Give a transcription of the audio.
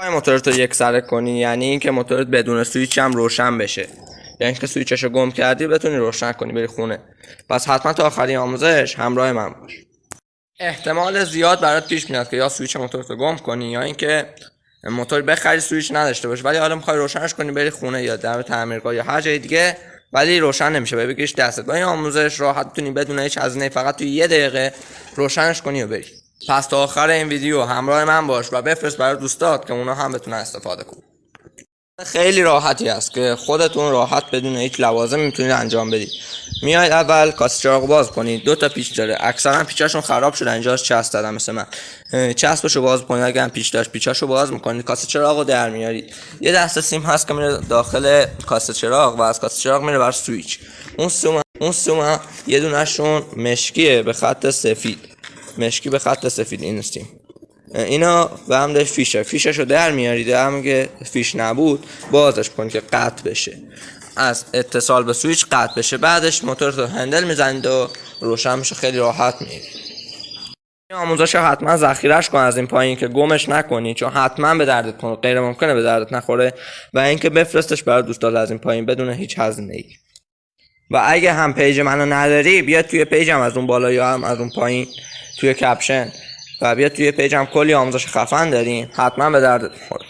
موتورت رو یک سره کنی یعنی اینکه موتورت بدون سویچ هم روشن بشه، یعنی اینکه سویچشو گم کردی بتونی روشن کنی بری خونه. پس حتما تا آخرین آموزش همراه من باش. احتمال زیاد برات پیش میاد که یا سویچ موتورت رو گم کنی یا اینکه موتور بخری سویچ نداشته باشه، ولی حالا میخوای روشنش کنی بری خونه یا در تعمیرگاه یا هر جای دیگه ولی روشن نمیشه، بگیرش دستت. با این آموزش راحت میتونی بدون هیچ هزینه فقط توی 1 دقیقه روشنش کنی و بری. پس تا آخر این ویدیو همراه من باش و بفرست برای دوستات که اونا هم بتونن استفاده کنن. خیلی راحتی است که خودتون راحت بدون هیچ لوازم میتونید انجام بدید. میاید اول کاسه چراغ باز کنید. 2 تا پیچ داره، اکثرا پیچاشون خراب شده، اینجاش چسب دادم مثل من. چسبشو باز کنید، اگه پیچ داشت پیچاشو باز میکنید، کاسه چراغو در میارید. یه دسته سیم هست که میره داخل کاسه چراغ و از کاسه چراغ میره بر سویچ. اون سوم یه دونهشون مشکیه به خط سفید، مشکی به خط سفید این سیم. اینا و هم داشت فیششو در میارید، هم که فیش نبود بازش کنید که قطع بشه، از اتصال به سویچ قطع بشه. بعدش موتور رو هندل میزنید و روشن میشه، خیلی راحت میگیرید. این آموزش حتما ذخیره‌اش کن از این پایین که گمش نکنی، چون حتما به دردت کنه، غیر ممکنه به دردت نخوره. و اینکه بفرستش برای دوستات از این پایین بدون هیچ هزینه‌ای. و اگه هم پیج منو نداری بیا توی پیجم از اون بالا یا هم از اون پایین توی کپشن، و بیا توی پیجم کلی آموزش خفن داریم، حتما به دردت میخوره.